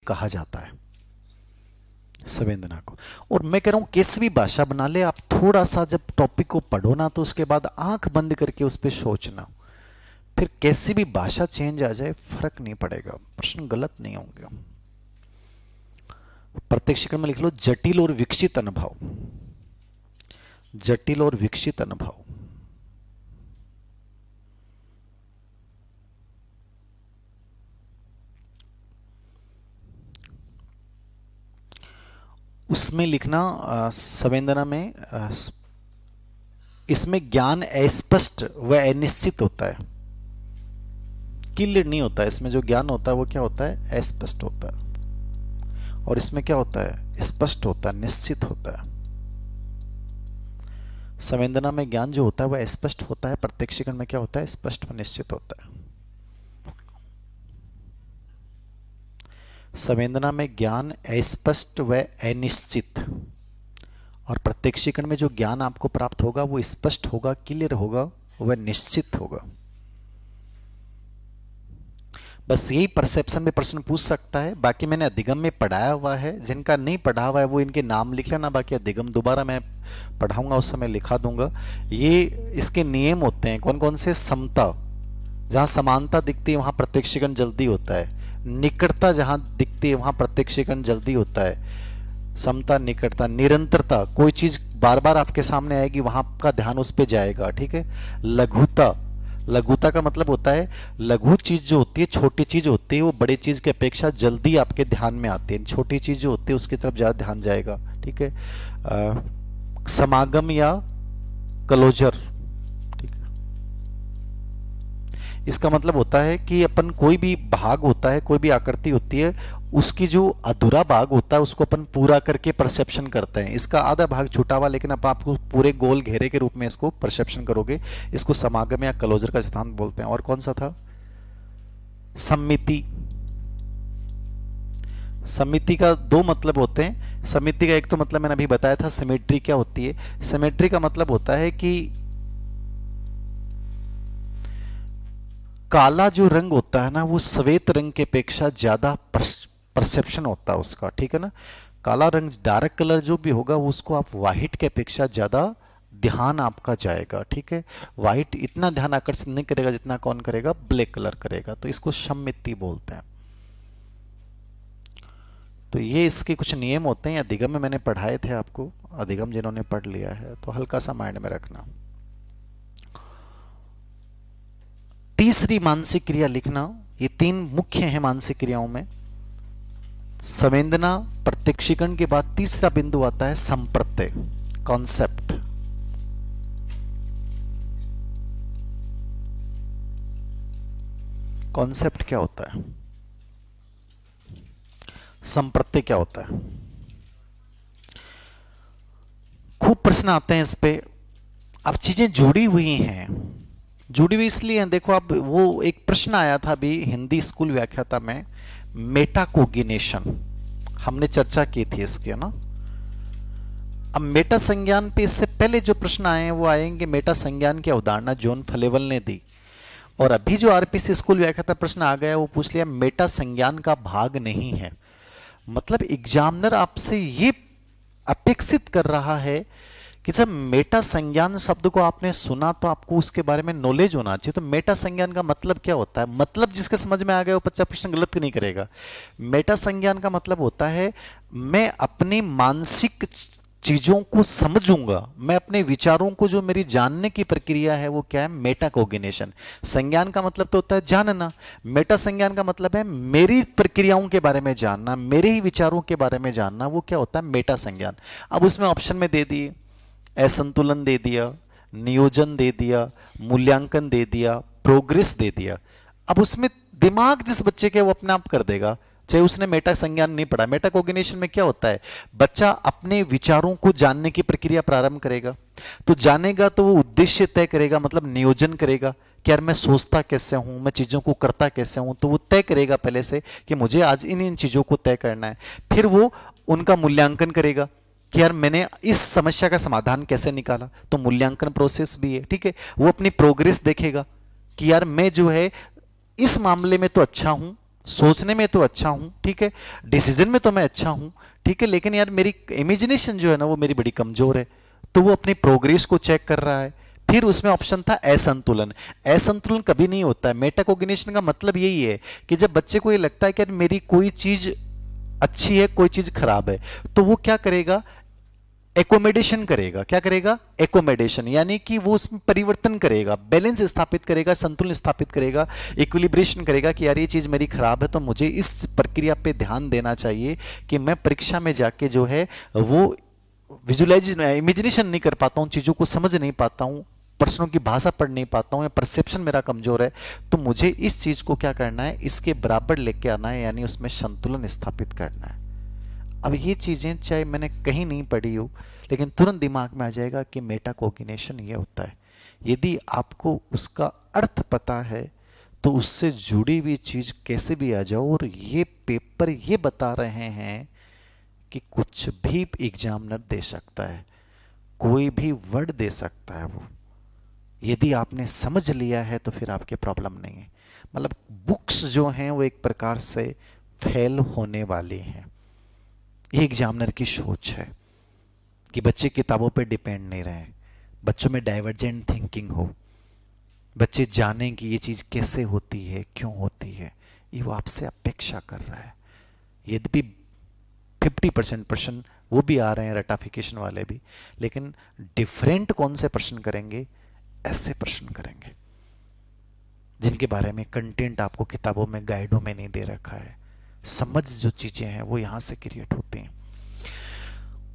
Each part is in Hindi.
कहा जाता है संवेदना को। और मैं कह रहा हूं कैसी भी भाषा बना ले आप, थोड़ा सा जब टॉपिक को पढ़ो ना तो उसके बाद आंख बंद करके उस पर सोचना, फिर कैसी भी भाषा चेंज आ जाए फर्क नहीं पड़ेगा, प्रश्न गलत नहीं होंगे। प्रत्यक्षीकरण में लिख लो जटिल और विकसित अनुभव, जटिल और विकसित अनुभव। उसमें लिखना संवेदना में इसमें ज्ञान अस्पष्ट व अनिश्चित होता है, क्लियर नहीं होता है। इसमें जो ज्ञान होता है वो क्या होता है, अस्पष्ट होता है, और इसमें क्या होता है, स्पष्ट होता है, निश्चित होता है। संवेदना में ज्ञान जो होता है वह स्पष्ट होता है, प्रत्यक्षीकरण में क्या होता है, स्पष्ट व निश्चित होता है। संवेदना में ज्ञान अस्पष्ट व अनिश्चित, और प्रत्यक्षीकरण में जो ज्ञान आपको प्राप्त होगा वो स्पष्ट होगा, क्लियर होगा, वह निश्चित होगा। बस यही परसेप्शन में प्रश्न पूछ सकता है। बाकी मैंने अधिगम में पढ़ाया हुआ है, जिनका नहीं पढ़ा हुआ है वो इनके नाम लिख लेना, बाकी अधिगम दोबारा मैं पढ़ाऊंगा उस समय लिखा दूंगा। ये इसके नियम होते हैं कौन कौन से, समता, जहां समानता दिखती है वहां प्रत्यक्षीकरण जल्दी होता है, निकटता जहां दिखती है वहां प्रत्यक्षीकरण जल्दी होता है, समता, निकटता, निरंतरता, कोई चीज बार बार आपके सामने आएगी वहां आपका ध्यान उस पर जाएगा, ठीक है। लघुता, लघुता का मतलब होता है लघु चीज जो होती है, छोटी चीज होती है, वो बड़ी चीज की अपेक्षा जल्दी आपके ध्यान में आती है, छोटी चीज जो होती है उसकी तरफ ज्यादा ध्यान जाएगा, ठीक है। समागम या क्लोजर, ठीक है। इसका मतलब होता है कि अपन कोई भी भाग होता है, कोई भी आकृति होती है, उसकी जो अधूरा भाग होता है उसको अपन पूरा करके परसेप्शन करते हैं। इसका आधा भाग छूटा हुआ, लेकिन अब आपको पूरे गोल घेरे के रूप में इसको परसेप्शन करोगे, इसको समागम या क्लोजर का सिद्धांत बोलते हैं। और कौन सा था, सम्मिति। समिति का दो मतलब होते हैं। समिति का एक तो मतलब मैंने अभी बताया था, सिमेट्री क्या होती है। सिमेट्री का मतलब होता है कि काला जो रंग होता है ना वो श्वेत रंग के अपेक्षा ज्यादा परसेप्शन होता है उसका, ठीक है ना। काला रंग, डार्क कलर जो भी होगा उसको आप व्हाइट के अपेक्षा ज्यादा ध्यान आपका जाएगा, ठीक है। व्हाइट इतना ध्यान आकर्षित नहीं करेगा जितना कौन करेगा, ब्लैक कलर करेगा, तो इसको सम्मिति बोलते हैं। तो ये इसके कुछ नियम होते हैं, अधिगम में मैंने पढ़ाए थे आपको, अधिगम जिन्होंने पढ़ लिया है तो हल्का सा माइंड में रखना। तीसरी मानसिक क्रिया लिखना, ये तीन मुख्य हैं मानसिक क्रियाओं में। संवेदना प्रत्यक्षीकरण के बाद तीसरा बिंदु आता है संप्रत्यय, कॉन्सेप्ट। कॉन्सेप्ट क्या होता है, संप्रत्यय क्या होता है, खूब प्रश्न आते हैं इस पे। अब चीजें जुड़ी हुई हैं, जुड़ी हुई इसलिए हैं, देखो अब वो एक प्रश्न आया था अभी हिंदी स्कूल व्याख्याता में, मेटाकोग्निशन, हमने चर्चा की थी इसकी, है ना। अब मेटा संज्ञान पे इससे पहले जो प्रश्न आए हैं वो आएंगे, मेटा संज्ञान की अवधारणा जॉन फलेवल ने दी, और अभी जो आरपीसी स्कूल व्याख्याता प्रश्न आ गया वो पूछ लिया मेटा संज्ञान का भाग नहीं है। मतलब एग्जामिनर आपसे ये अपेक्षित कर रहा है कि जब मेटा संज्ञान शब्द को आपने सुना तो आपको उसके बारे में नॉलेज होना चाहिए। तो मेटा संज्ञान का मतलब क्या होता है, मतलब जिसके समझ में आ गया वो बच्चा प्रश्न गलत नहीं करेगा। मेटा संज्ञान का मतलब होता है मैं अपनी मानसिक चीजों को समझूंगा, मैं अपने विचारों को, जो मेरी जानने की प्रक्रिया है वो क्या है, मेटाकोग्निशन। संज्ञान का मतलब तो होता है जानना, मेटा संज्ञान का मतलब है मेरी प्रक्रियाओं के बारे में जानना, मेरे ही विचारों के बारे में जानना, वो क्या होता है, मेटा संज्ञान। अब उसमें ऑप्शन में दे दिए, असंतुलन दे दिया, नियोजन दे दिया, मूल्यांकन दे दिया, प्रोग्रेस दे दिया। अब उसमें दिमाग जिस बच्चे के वो अपने आप कर देगा, चाहे उसने मेटा संज्ञान नहीं पढ़ा। मेटाकोग्निशन में क्या होता है, बच्चा अपने विचारों को जानने की प्रक्रिया प्रारंभ करेगा, तो जानेगा तो वो उद्देश्य तय करेगा, मतलब नियोजन करेगा कि यार मैं सोचता कैसे हूं, मैं चीजों को करता कैसे हूं, तो वो तय करेगा पहले से कि मुझे आज इन इन चीजों को तय करना है। फिर वो उनका मूल्यांकन करेगा कि यार मैंने इस समस्या का समाधान कैसे निकाला, तो मूल्यांकन प्रोसेस भी है, ठीक है। वो अपनी प्रोग्रेस देखेगा कि यार मैं जो है इस मामले में तो अच्छा हूं, सोचने में तो अच्छा हूं, ठीक है, डिसीजन में तो मैं अच्छा हूं, ठीक है, लेकिन यार मेरी इमेजिनेशन जो है ना वो मेरी बड़ी कमजोर है। तो वो अपनी प्रोग्रेस को चेक कर रहा है। फिर उसमें ऑप्शन था असंतुलन। असंतुलन कभी नहीं होता है। मेटाकोग्निशन का मतलब यही है कि जब बच्चे को ये लगता है कि यार मेरी कोई चीज अच्छी है, कोई चीज खराब है, तो वो क्या करेगा, एकोमोडेशन करेगा। क्या करेगा, एकोमोडेशन, यानी कि वो उसमें परिवर्तन करेगा, बैलेंस स्थापित करेगा, संतुलन स्थापित करेगा, इक्विलिब्रेशन करेगा कि यार ये चीज मेरी खराब है तो मुझे इस प्रक्रिया पे ध्यान देना चाहिए कि मैं परीक्षा में जाके जो है वो विजुअलाइज इमेजिनेशन नहीं कर पाता हूं, चीजों को समझ नहीं पाता हूं, प्रश्नों की भाषा पढ़ नहीं पाता हूं, या परसेप्शन मेरा कमजोर है, तो मुझे इस चीज को क्या करना है, इसके बराबर लेके आना है, यानी उसमें संतुलन स्थापित करना है। अब ये चीजें चाहे मैंने कहीं नहीं पढ़ी हो, लेकिन तुरंत दिमाग में आ जाएगा कि मेटाकोग्निशन ये होता है। यदि आपको उसका अर्थ पता है तो उससे जुड़ी हुई चीज कैसे भी आ जाओ। और ये पेपर ये बता रहे हैं कि कुछ भी एग्जामिनर दे सकता है, कोई भी वर्ड दे सकता है। वो यदि आपने समझ लिया है तो फिर आपके प्रॉब्लम नहीं है। मतलब बुक्स जो हैं वो एक प्रकार से फेल होने वाली हैं। ये एग्जामिनर की सोच है कि बच्चे किताबों पे डिपेंड नहीं रहे, बच्चों में डाइवर्जेंट थिंकिंग हो, बच्चे जाने कि ये चीज कैसे होती है, क्यों होती है, ये वो आपसे अपेक्षा कर रहा है। यद्यपि 50% प्रश्न वो भी आ रहे हैं, रटाफिकेशन वाले भी, लेकिन डिफरेंट कौन से प्रश्न करेंगे, ऐसे प्रश्न करेंगे जिनके बारे में कंटेंट आपको किताबों में, गाइडों में नहीं दे रखा है। समझ जो चीजें हैं वो यहां से क्रिएट होती हैं।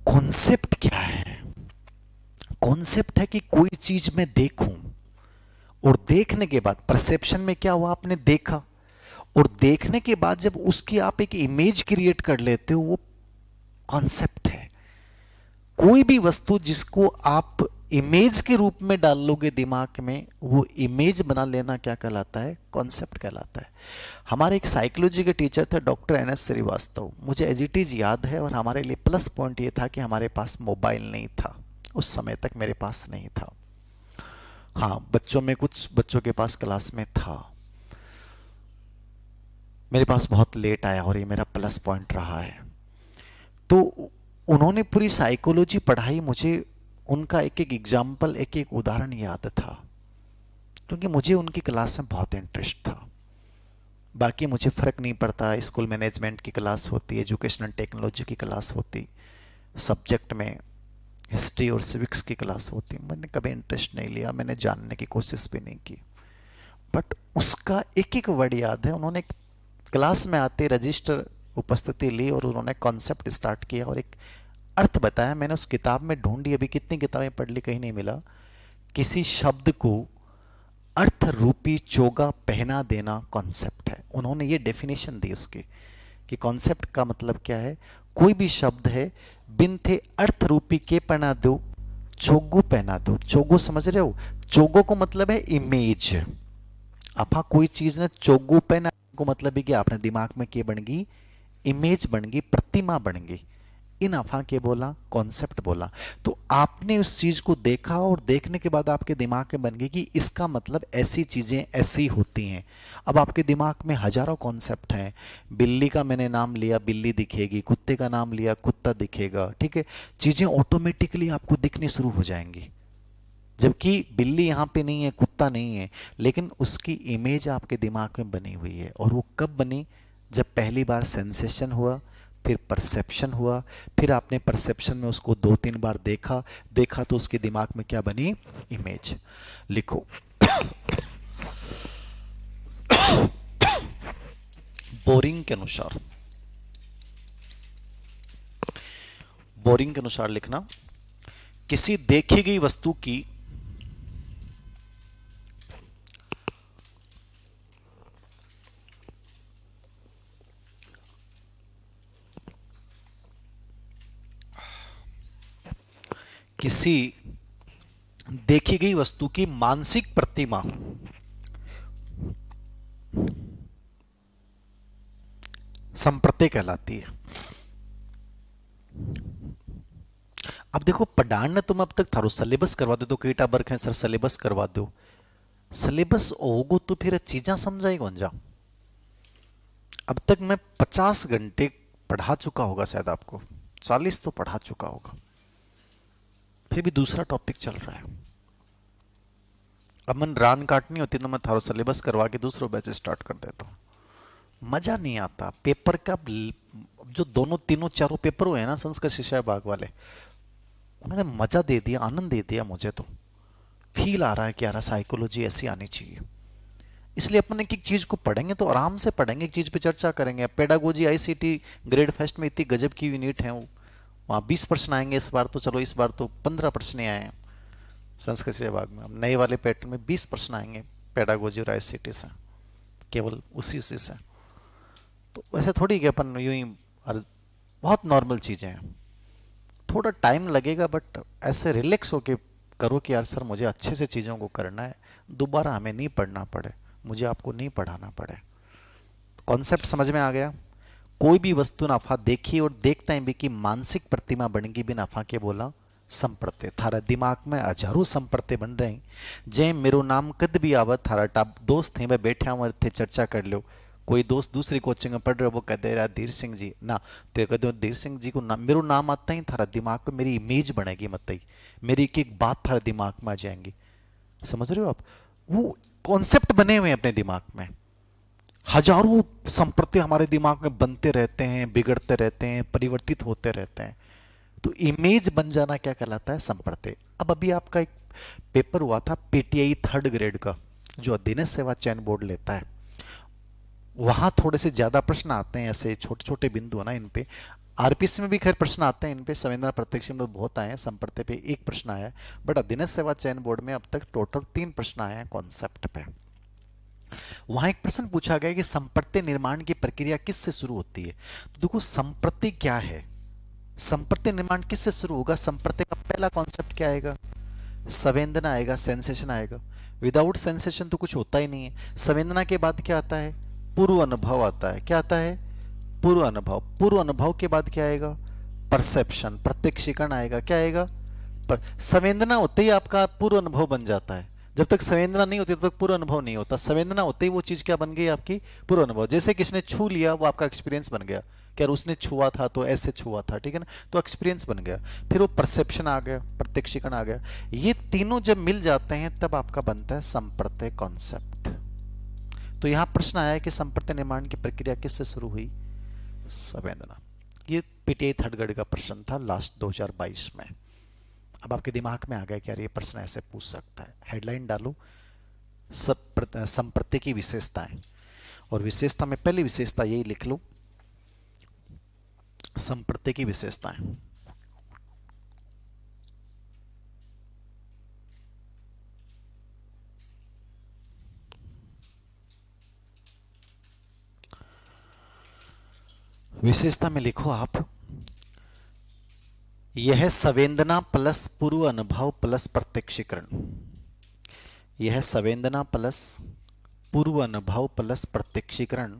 कॉन्सेप्ट क्या है, कॉन्सेप्ट है कि कोई चीज मैं देखूं और देखने के बाद परसेप्शन में क्या हुआ, आपने देखा, और देखने के बाद जब उसकी आप एक इमेज क्रिएट कर लेते हो, वो कॉन्सेप्ट है। कोई भी वस्तु जिसको आप इमेज के रूप में डाल लोगे दिमाग में, वो इमेज बना लेना क्या कहलाता है, कॉन्सेप्ट कहलाता है। हमारे एक साइकोलॉजी के टीचर थे डॉक्टर एन.एस. श्रीवास्तव, मुझे एज इट इज याद है। और हमारे लिए प्लस पॉइंट ये था कि हमारे पास मोबाइल नहीं था, उस समय तक मेरे पास नहीं था। हाँ, बच्चों में कुछ बच्चों के पास क्लास में था, मेरे पास बहुत लेट आया और ये मेरा प्लस पॉइंट रहा है। तो उन्होंने पूरी साइकोलॉजी पढ़ाई, मुझे उनका एक एक एग्जाम्पल, एक एक उदाहरण याद था, क्योंकि मुझे उनकी क्लास में बहुत इंटरेस्ट था। बाकी मुझे फर्क नहीं पड़ता, स्कूल मैनेजमेंट की क्लास होती, एजुकेशनल टेक्नोलॉजी की क्लास होती, सब्जेक्ट में हिस्ट्री और सिविक्स की क्लास होती, मैंने कभी इंटरेस्ट नहीं लिया, मैंने जानने की कोशिश भी नहीं की। बट उसका एक एक वर्ड याद है। उन्होंने क्लास में आते रजिस्टर उपस्थिति ली और उन्होंने कॉन्सेप्ट स्टार्ट किया और एक अर्थ बताया। मैंने उस किताब में ढूंढी, अभी कितनी किताबें पढ़ ली, कहीं नहीं मिला। किसी शब्द को अर्थ रूपी चोगा पहना देना कॉन्सेप्ट है। उन्होंने ये डेफिनेशन दी उसकी कि कॉन्सेप्ट का मतलब क्या है, कोई भी शब्द है, बिन थे अर्थ रूपी के पहना दो, चोगू पहना दो। चोगू समझ रहे हो, चोगो को मतलब है इमेज। आपा कोई चीज ने चोगू पहना को मतलब है कि आपने दिमाग में क्या बन गई, इमेज बन गई, प्रतिमा बन गई। इन अफा के बोला, कॉन्सेप्ट बोला। तो आपने उस चीज को देखा और देखने के बाद आपके दिमाग में बन गई कि इसका मतलब ऐसी चीजें ऐसी होती हैं। अब आपके दिमाग में हजारों कॉन्सेप्ट हैं। बिल्ली का मैंने नाम लिया, बिल्ली दिखेगी, कुत्ते का नाम लिया, कुत्ता दिखेगा, ठीक है। चीजें ऑटोमेटिकली आपको दिखनी शुरू हो जाएंगी, जबकि बिल्ली यहां पे नहीं है, कुत्ता नहीं है, लेकिन उसकी इमेज आपके दिमाग में बनी हुई है। और वो कब बनी, जब पहली बार सेंसेशन हुआ, फिर परसेप्शन हुआ, फिर आपने परसेप्शन में उसको 2-3 बार देखा तो उसके दिमाग में क्या बनी, इमेज। लिखो बोरिंग के अनुसार, बोरिंग के अनुसार लिखना, किसी देखी गई वस्तु की किसी देखी गई वस्तु की मानसिक प्रतिमा संप्रत्यय कहलाती है। अब देखो, पढ़ान ने तुम अब तक थारो सिलेबस करवा दो तो केटा बरख है सर सिलेबस करवा दो। सिलेबस होगो तो फिर चीजा समझाई कौन जा। अब तक मैं 50 घंटे पढ़ा चुका होगा शायद आपको, 40 तो पढ़ा चुका होगा, फिर भी दूसरा टॉपिक चल रहा है। अब मन रान काटनी होती तो मैं थारो सिलेबस करवा के दूसरों बैच स्टार्ट कर देता हूँ। मजा नहीं आता पेपर का। जो दोनों तीनों चारों पेपर हुए हैं ना संस्कृत शिक्षा विभाग वाले, उन्होंने मजा दे दिया, आनंद दे दिया। मुझे तो फील आ रहा है कि यार साइकोलॉजी ऐसी आनी चाहिए। इसलिए अपन एक एक चीज को पढ़ेंगे तो आराम से पढ़ेंगे, एक चीज पे चर्चा करेंगे। पेडागोजी आईसीटी ग्रेड फर्स्ट में इतनी गजब की यूनिट है, वहाँ 20 प्रश्न आएंगे इस बार तो, चलो इस बार तो 15 प्रश्न आए हैं संस्कृत शिक्षा विभाग में। अब नए वाले पैटर्न में 20 प्रश्न आएंगे पेडागोजी और आईसीटी से, केवल उसी से। तो वैसे थोड़ी कि अपन यूं ही बहुत नॉर्मल चीजें हैं, थोड़ा टाइम लगेगा बट ऐसे रिलैक्स होके करो कि यार सर मुझे अच्छे से चीज़ों को करना है, दोबारा हमें नहीं पढ़ना पड़े, मुझे आपको नहीं पढ़ाना पड़े। कॉन्सेप्ट समझ में आ गया। कोई भी वस्तु नाफा देखी और देखते हैं भी कि मानसिक प्रतिमा बनेगी भी नाफा के बोला संप्रत्य। थारा दिमाग में हजारों संप्रत्य बन रहे हैं। जे मेरो नाम कद भी आवत, थारा टाप दोस्त हैं वे बैठे हुए थे, चर्चा कर लो। कोई दोस्त दूसरी कोचिंग में पढ़ रहे हो, वो कहते रहा धीर सिंह जी ना, तो कहते धीर सिंह जी को नाम, मेरो नाम आता ही थारा दिमाग में मेरी इमेज बनेगी, मत ही मेरी एक एक बात थारा दिमाग में आ जाएंगी। समझ रहे हो आप? वो कॉन्सेप्ट बने हुए हैं अपने दिमाग में। हजारों संप्रत्य हमारे दिमाग में बनते रहते हैं, बिगड़ते रहते हैं, परिवर्तित होते रहते हैं। तो इमेज बन जाना क्या कहलाता है? संप्रत्य। अब अभी आपका एक पेपर हुआ था पीटीआई 3rd ग्रेड का, जो अधीनस्थ सेवा चयन बोर्ड लेता है। वहां थोड़े से ज्यादा प्रश्न आते हैं, ऐसे छोटे छोटे बिंदु है ना इन पे। आरपीसी में भी खैर प्रश्न आते हैं इन पे, संवेदना प्रत्यक्ष में बहुत आए हैं, संप्रत्य पे एक प्रश्न आया है। बट अधीनस्थ सेवा चयन बोर्ड में अब तक टोटल 3 प्रश्न आए हैं कॉन्सेप्ट पे। वहां एक प्रश्न पूछा गया कि संप्रत्य निर्माण की प्रक्रिया किससे शुरू होती है। तो देखो संप्रत्य क्या है, संप्रत्य निर्माण किससे शुरू होगा? संप्रत्य का पहला कॉन्सेप्ट क्या आएगा? संवेदना आएगा, सेंसेशन आएगा। विदाउट सेंसेशन तो कुछ होता ही नहीं है। संवेदना के बाद क्या आता है? पूर्व अनुभव आता है। क्या आता है? पूर्व अनुभव। पूर्व अनुभव के बाद क्या आएगा? परसेप्शन, प्रत्यक्षीकरण आएगा। क्या आएगा? पर संवेदना होते ही आपका पूर्व अनुभव बन जाता है। जब तक संवेदना नहीं होती तब तक पूर्व अनुभव नहीं होता। संवेदना होते ही वो चीज क्या बन गई? आपकी पूर्व अनुभव। जैसे किसने छू लिया, वो आपका एक्सपीरियंस बन गया। क्या उसने छुआ था तो ऐसे छुआ था, ठीक है ना, तो एक्सपीरियंस बन गया। फिर वो परसेप्शन आ गया, प्रत्यक्षीकरण आ गया। ये तीनों जब मिल जाते हैं तब आपका बनता है संप्रत्य कॉन्सेप्ट। तो यहां प्रश्न आया है कि संप्रत्य निर्माण की प्रक्रिया किससे शुरू हुई? संवेदना। ये पीटीआई 3rd ग्रेड का प्रश्न था लास्ट 2022 में। अब आपके दिमाग में आ गया कि यार ये प्रश्न ऐसे पूछ सकता है। हेडलाइन डालो संप्रत्य की विशेषताएं, और विशेषता में पहली विशेषता यही लिख लो, संप्रत्य की विशेषताएं। विशेषता में लिखो आप, यह संवेदना प्लस पूर्व अनुभव प्लस प्रत्यक्षीकरण। यह संवेदना प्लस पूर्व अनुभव प्लस प्रत्यक्षीकरण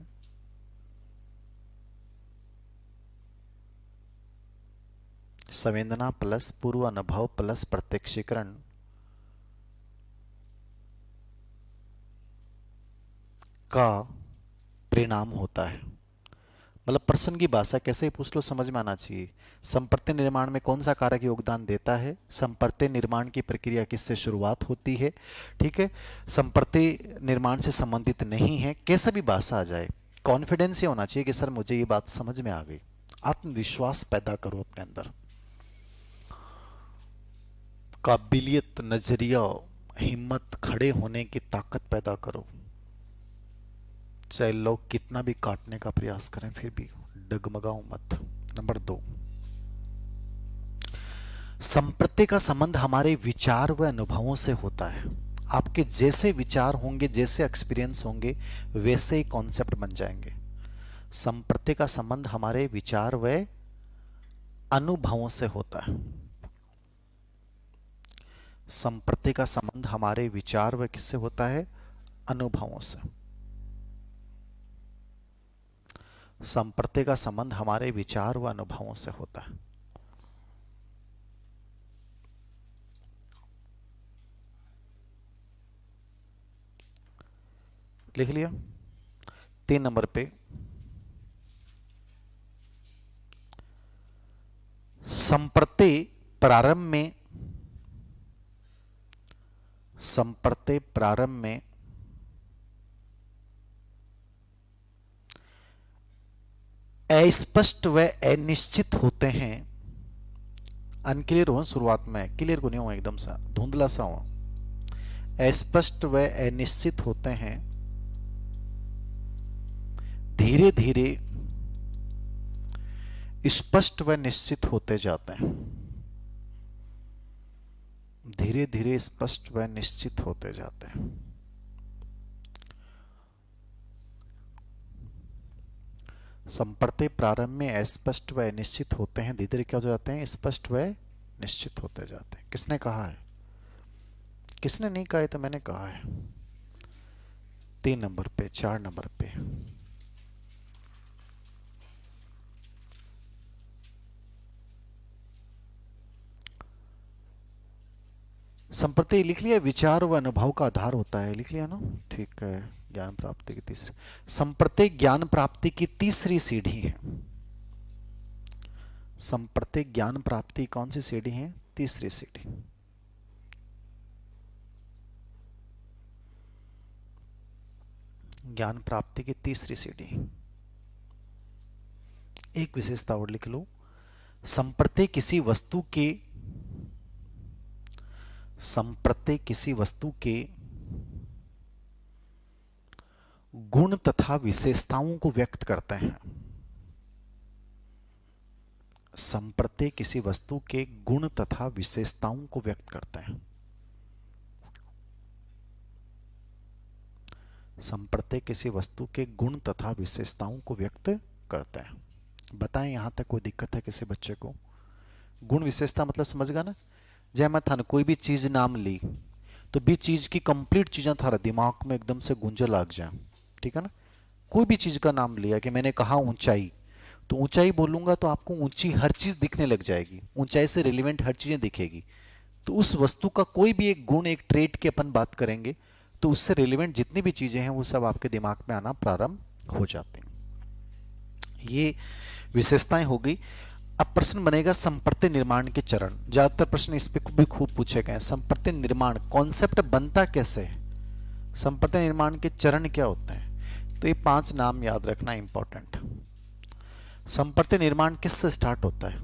संवेदना प्लस पूर्व अनुभव प्लस प्रत्यक्षीकरण का परिणाम होता है। मतलब प्रश्न की भाषा कैसे पूछ लो समझ में आना चाहिए। संप्रत्य निर्माण में कौन सा कारक योगदान देता है? संप्रत्य निर्माण की प्रक्रिया किससे शुरुआत होती है? ठीक है, संप्रत्य निर्माण से संबंधित नहीं है। कैसे भी भाषा आ जाए, कॉन्फिडेंस ये होना चाहिए कि सर मुझे ये बात समझ में आ गई। आत्मविश्वास पैदा करो अपने अंदर, काबिलियत, नजरिया, हिम्मत, खड़े होने की ताकत पैदा करो। चाहे लोग कितना भी काटने का प्रयास करें फिर भी डगमगाओ मत। नंबर 2, संप्रत्य का संबंध हमारे विचार व अनुभवों से होता है। आपके जैसे विचार होंगे, जैसे एक्सपीरियंस होंगे, वैसे ही कॉन्सेप्ट बन जाएंगे। संप्रत्य का संबंध हमारे विचार व अनुभवों से होता है। संप्रत्य का संबंध हमारे विचार व किससे होता है? अनुभवों से। संप्रत्य का संबंध हमारे विचार व अनुभवों से होता है। लिख लिया? 3 नंबर पे संप्रते प्रारंभ में अस्पष्ट व अनिश्चित होते हैं। अनक्लियर हो शुरुआत में, क्लियर को नहीं हो, एकदम सा धुंधला सा हो। अस्पष्ट व अनिश्चित होते हैं, धीरे धीरे स्पष्ट व निश्चित होते जाते हैं। धीरे धीरे स्पष्ट व निश्चित होते जाते हैं। संप्रते प्रारंभ में अस्पष्ट व अनिश्चित होते हैं, धीरे धीरे क्या हो जाते हैं, स्पष्ट व निश्चित होते जाते हैं। किसने कहा है? किसने नहीं कहा है तो मैंने कहा है। 3 नंबर पे, 4 नंबर पे। संप्रति लिख लिया, विचार व अनुभव का आधार होता है, लिख लिया ना, ठीक है। ज्ञान प्राप्ति की तीसरी, संप्रति ज्ञान प्राप्ति की तीसरी सीढ़ी है। संप्रति ज्ञान प्राप्ति कौन सी सीढ़ी है? तीसरी सीढ़ी। ज्ञान प्राप्ति की तीसरी सीढ़ी। एक विशेषता और लिख लो, संप्रति किसी वस्तु के गुण तथा विशेषताओं को व्यक्त करते हैं। संप्रति किसी वस्तु के गुण तथा विशेषताओं को व्यक्त करते हैं। संप्रति किसी वस्तु के गुण तथा विशेषताओं को व्यक्त करते हैं। बताएं, यहां तक कोई दिक्कत है किसी बच्चे को? गुण विशेषता मतलब समझ गया ना? जय मैं थाने कोई भी चीज नाम ली तो भी चीज की कंप्लीट चीजें थारा दिमाग में एकदम से गूंजे लग जाए, ठीक है ना? कोई भी चीज का नाम लिया कि मैंने कहा ऊंचाई, तो ऊंचाई बोलूंगा तो आपको ऊंची हर चीज दिखने लग जाएगी, ऊंचाई से रिलेवेंट हर चीजें दिखेगी। तो उस वस्तु का कोई भी एक गुण, एक ट्रेट की अपन बात करेंगे तो उससे रिलेवेंट जितनी भी चीजें हैं वो सब आपके दिमाग में आना प्रारंभ हो जाती हैं। ये विशेषताएं हो गई। अब प्रश्न बनेगा संप्रति निर्माण के चरण। ज्यादातर प्रश्न इस पे भी खूब पूछे गए। संप्रति निर्माण कॉन्सेप्ट बनता कैसे है, संप्रति निर्माण के चरण क्या होते हैं? तो ये 5 नाम याद रखना इंपॉर्टेंट। संप्रति निर्माण किससे स्टार्ट होता है?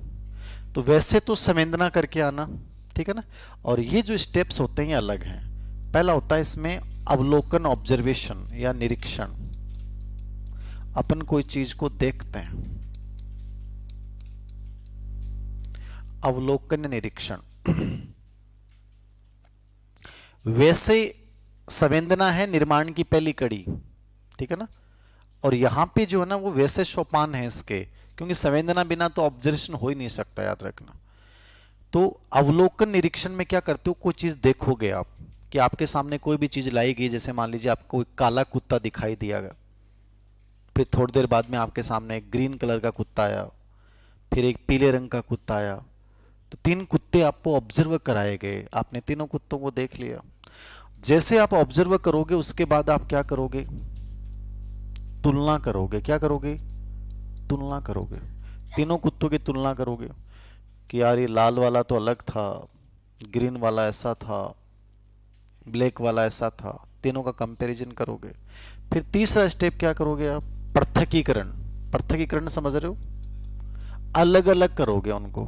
तो वैसे तो संवेदना करके आना, ठीक है ना? और ये जो स्टेप्स होते हैं ये अलग हैं। पहला होता है इसमें अवलोकन, ऑब्जर्वेशन या निरीक्षण। अपन कोई चीज को देखते हैं, अवलोकन निरीक्षण। वैसे संवेदना है निर्माण की पहली कड़ी, ठीक है ना? और यहां पे जो है ना वो वैसे सोपान है इसके, क्योंकि संवेदना बिना तो ऑब्जर्वेशन हो ही नहीं सकता, याद रखना। तो अवलोकन निरीक्षण में क्या करते हो, कोई चीज देखोगे आप कि आपके सामने कोई भी चीज लाई गई, जैसे मान लीजिए आपको एक काला कुत्ता दिखाई दिया गया, फिर थोड़ी देर बाद में आपके सामने एक ग्रीन कलर का कुत्ता आया, फिर एक पीले रंग का कुत्ता आया, तो 3 कुत्ते आपको ऑब्जर्व कराए गए, आपने तीनों कुत्तों को देख लिया। जैसे आप ऑब्जर्व करोगे उसके बाद आप क्या करोगे, तुलना करोगे। क्या करोगे? तुलना करोगे। तीनों कुत्तों की तुलना करोगे कि यार ये लाल वाला तो अलग था, ग्रीन वाला ऐसा था, ब्लैक वाला ऐसा था, तीनों का कंपैरिजन करोगे। फिर तीसरा स्टेप क्या करोगे आप? पृथकीकरण। पृथकीकरण समझ रहे हो? अलग अलग करोगे उनको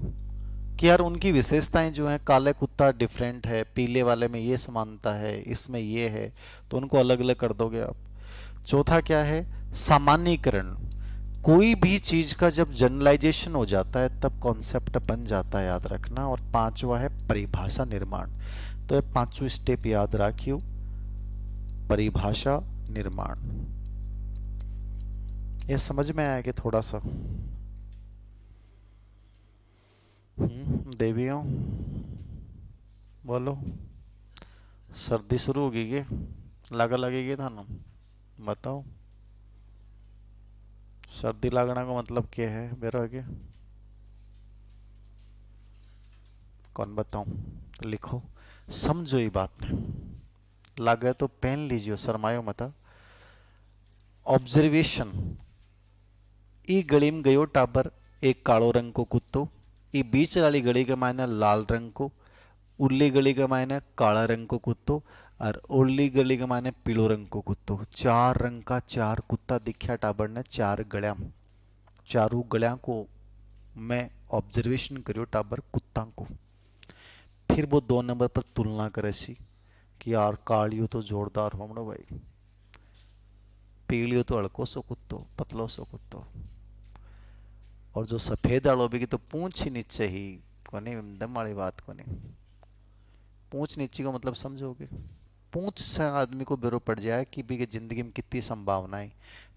कि यार उनकी विशेषताएं जो हैं, काले कुत्ता डिफरेंट है, पीले वाले में ये समानता है, इसमें ये है, तो उनको अलग अलग कर दोगे आप। चौथा क्या है? सामान्यीकरण। कोई भी चीज का जब जनरलाइजेशन हो जाता है तब कॉन्सेप्ट बन जाता है, याद रखना। और 5वां है परिभाषा निर्माण। तो ये 5वां स्टेप याद रखियो, परिभाषा निर्माण। ये समझ में आया कि थोड़ा सा? देवियों बोलो, सर्दी शुरू होगी के लगा लगेगी थानू? बताओ, सर्दी लगना का मतलब क्या है मेरा आगे? कौन बताऊं? लिखो, समझो ये बात ने। लगे तो पेन लीजिए, शर्मायो मत। ऑब्जर्वेशन। ई गली में गयो टाबर, एक कालो रंग को कुत्तो, ये बीच वाली गली के मायने लाल रंग को, उरली गली के मायने काला रंग को कुत्तो, और ओरली गली के मायने पीलो रंग को कुत्तो। चार रंग का चार कुत्ता दिखा टाबर ने चार गलियां, चारों गलियां को मैं ऑब्जर्वेशन करियो टाबर कुत्ता को। फिर वो 2 नंबर पर तुलना करे सी कि यार कालियो तो जोरदार होमड़ो भाई, पीलियो तो हड़को सो कुत्तो, पतलो सो कुत्तो, और जो सफेद आड़ो भी की तो पूंछ ही नीचे ही कोनी, दम वाली बात कोनी। पूंछ नीचे को मतलब समझोगे, पूंछ से आदमी को बेरो पड़ जाए कि भी जिंदगी में कितनी संभावनाएं।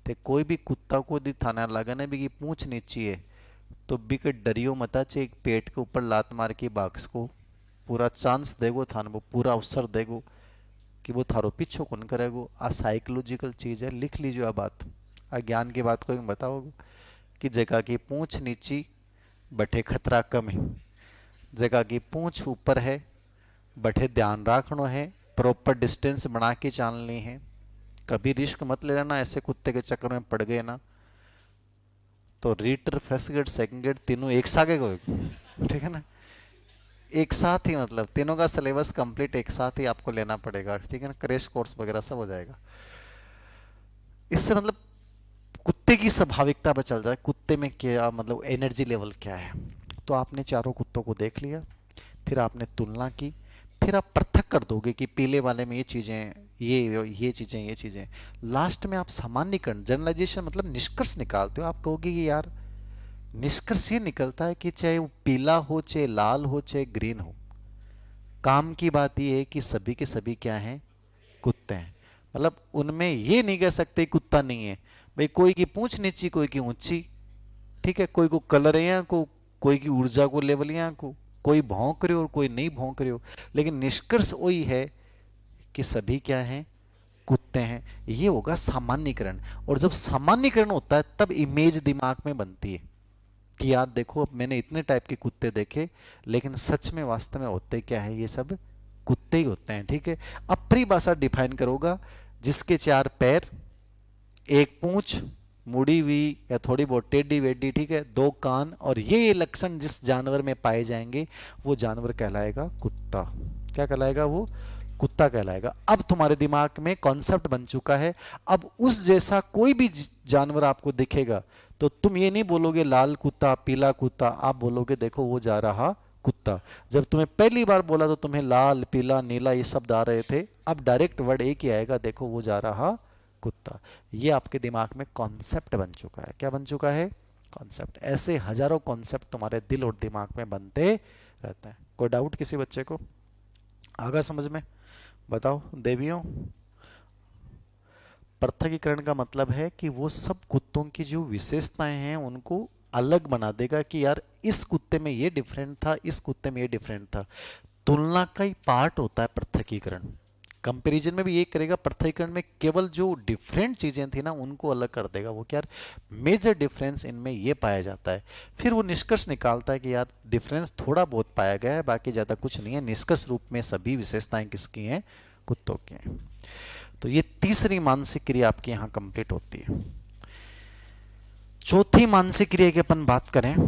ते कोई भी कुत्ता को दी थाना लगा ना भी की पूंछ नीची है तो भी के डरियो मता चे एक पेट के ऊपर लात मार के बाक्स को पूरा चांस देगो थाने, वो पूरा अवसर देगो कि वो थारो पीछो कौन करेगो। आ साइकोलॉजिकल चीज है, लिख लीजिए आ बात, आ ज्ञान की बात को बताओगे कि जगह की पूंछ नीची बठे खतरा कम है, जगह की पूंछ ऊपर है बठे ध्यान रखना है, प्रॉपर डिस्टेंस बना के चलनी है। कभी रिस्क मत ले लेना, ऐसे कुत्ते के चक्कर में पड़ गए ना तो रीटर फर्स्ट ग्रेड सेकंड ग्रेड तीनों एक साथ गए, ठीक है ना, एक साथ ही, मतलब तीनों का सिलेबस कंप्लीट एक साथ ही आपको लेना पड़ेगा, ठीक है ना, क्रैश कोर्स वगैरह सब हो जाएगा। इससे मतलब कुत्ते की स्वाभाविकता पर चल जाए, कुत्ते में क्या मतलब एनर्जी लेवल क्या है। तो आपने चारों कुत्तों को देख लिया, फिर आपने तुलना की, फिर आप पृथक कर दोगे कि पीले वाले में ये चीजें, ये चीजें, ये चीजें। लास्ट में आप सामान्यकरण, जनरलाइजेशन मतलब निष्कर्ष निकालते हो। आप कहोगे कि यार निष्कर्ष ये निकलता है कि चाहे वो पीला हो, चाहे लाल हो, चाहे ग्रीन हो, काम की बात ये है कि सभी के सभी क्या हैं, कुत्ते हैं। मतलब उनमें ये नहीं कह सकते कुत्ता नहीं है भाई, कोई की पूंछ नीची, कोई की ऊंची, ठीक है, कोई को कलर है को, कोई की ऊर्जा को लेवल है को, कोई भौंक रहे हो और कोई नहीं भौंक रहे हो, लेकिन निष्कर्ष वही है कि सभी क्या हैं, कुत्ते हैं। ये होगा सामान्यीकरण। और जब सामान्यीकरण होता है तब इमेज दिमाग में बनती है कि यार देखो अब मैंने इतने टाइप के कुत्ते देखे, लेकिन सच में वास्तव में होते क्या है, ये सब कुत्ते ही होते हैं, ठीक है। अब परिभाषा डिफाइन करोगा, जिसके 4 पैर, एक पूंछ मुड़ी हुई या थोड़ी बहुत टेढ़ी वेढ़ी, ठीक है, 2 कान, और ये लक्षण जिस जानवर में पाए जाएंगे वो जानवर कहलाएगा कुत्ता। क्या कहलाएगा वो, कुत्ता कहलाएगा। अब तुम्हारे दिमाग में कॉन्सेप्ट बन चुका है। अब उस जैसा कोई भी जानवर आपको दिखेगा तो तुम ये नहीं बोलोगे लाल कुत्ता, पीला कुत्ता, आप बोलोगे देखो वो जा रहा कुत्ता। जब तुम्हें पहली बार बोला तो तुम्हें लाल, पीला, नीला ये शब्द आ रहे थे, अब डायरेक्ट वर्ड एक ही आएगा, देखो वो जा रहा कुत्ता। ये आपके दिमाग में कॉन्सेप्ट बन चुका है। क्या बन चुका है, कॉन्सेप्ट। ऐसे हजारों कॉन्सेप्ट तुम्हारे दिल और दिमाग में बनते रहते हैं। कोई डाउट किसी बच्चे को आगा समझ में, बताओ देवियों। पृथकीकरण का मतलब है कि वो सब कुत्तों की जो विशेषताएं हैं उनको अलग बना देगा कि यार इस कुत्ते में ये डिफरेंट था, इस कुत्ते में ये डिफरेंट था। तुलना का ही पार्ट होता है पृथकीकरण। कंपैरिजन में भी ये करेगा, पृथकीकरण में केवल जो डिफरेंट चीजें थी ना उनको अलग कर देगा वो, क्या मेजर डिफरेंस इनमें ये पाया जाता है। फिर वो निष्कर्ष निकालता है कि यार डिफरेंस थोड़ा बहुत पाया गया है, बाकी ज्यादा कुछ नहीं है। निष्कर्ष रूप में सभी विशेषताएं किसकी हैं, कुत्तों की हैं। तो ये तीसरी मानसिक क्रिया आपकी यहां कंप्लीट होती है। चौथी मानसिक क्रिया की अपन बात करें